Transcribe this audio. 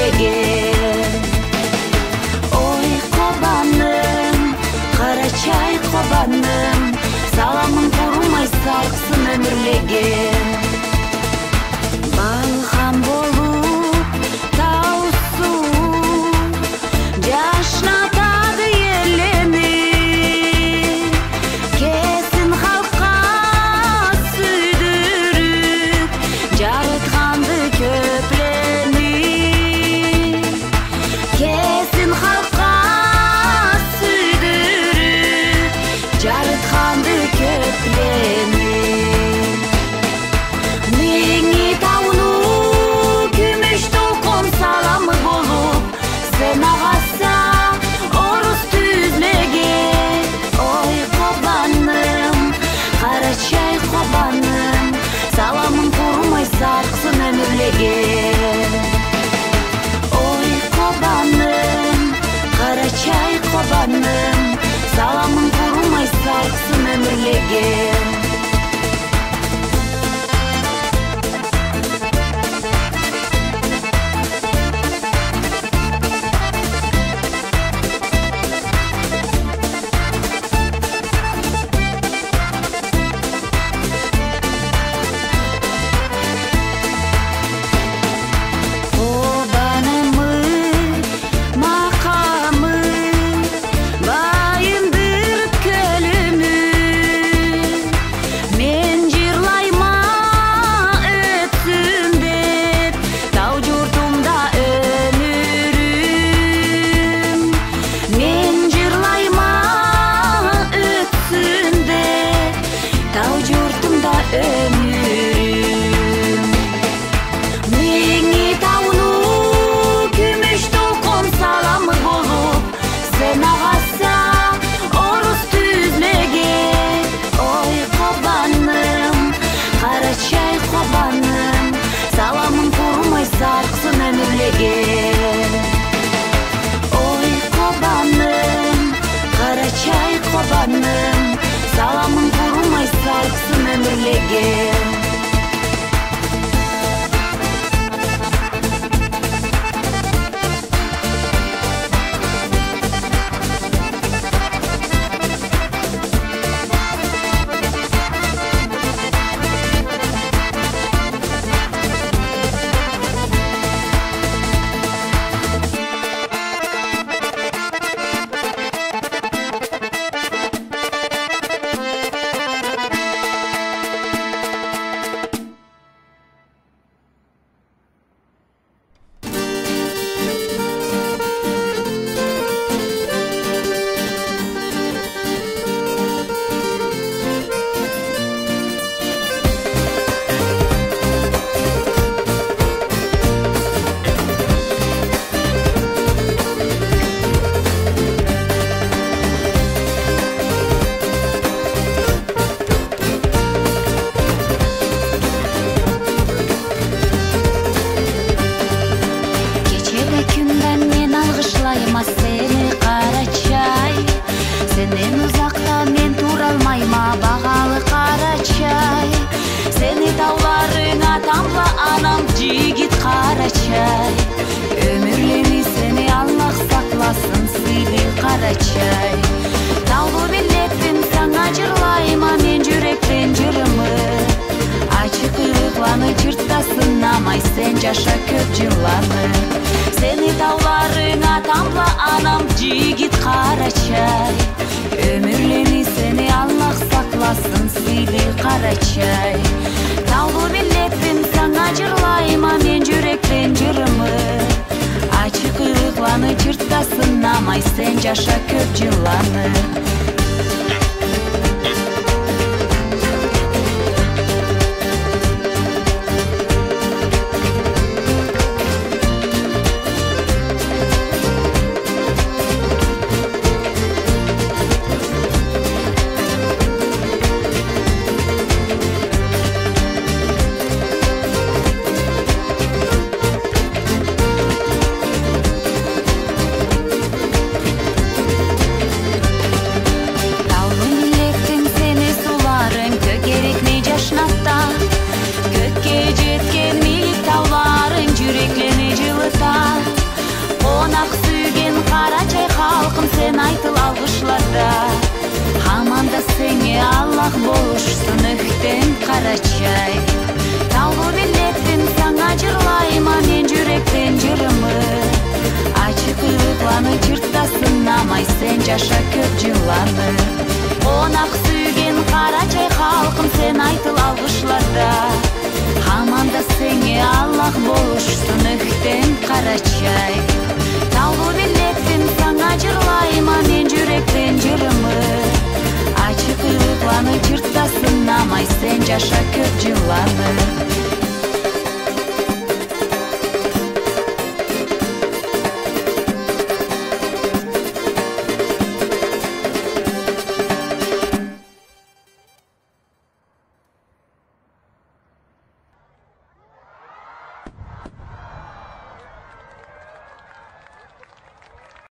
ömürlеген. Ой кобаным, кара чай кобаным, саламың курумай сарксын ömürlеген. Балгам болуп тау суу жашнатады элени, кесин халкка сүйдүрүп жарытканды көплени, кесин халкка сүйдүрүп жарытканды көплени. Меңи тауну күмүш толкон саламы болуп сен агаса орус түзмеген. Ой кобаным, кара чай кобаным, саламың курумай сарксын ömürlеген. Ой кобаным, кара чай кобаным, саламың курумай сарксын ömürlеген. Sarksın ömürlegen. Oy kobanım, kara çay kobanım, salamın kurumay sarksın ömürlegen. Ömürleni seni Allah saklasın sıylı kara çay. Tavlu billettim sana cırlayma men yürekten cırımı. Açık ırıklanı cırttasın namay sen yaşa köp cırlanı. Seni tavlarına tamla anam cigit kara çay. Ömürleni seni Allah saklasın sıylı kara çay. Tavlu billettim sana cırlayma men yürekten cırımı. Açık ırıklanı cırttasın namay sen yaşa köp cırlanı. Allah болушsun өктен карачай. Талгуу билетпин саңа жырлайма мен жүректен жырымы. Ачык ыйыкланы жыртасың намай сен жаша көп жыланы. Конак сүйген карачай халкым сен айтыл алгышларда. Хаман да сеңе Allah болушsun өктен карачай. Талгуу билетпин саңа жырлайма мен жүректен жырымы. Ачык ыйыкланы жыртасың намай сен жаша көп жыланы.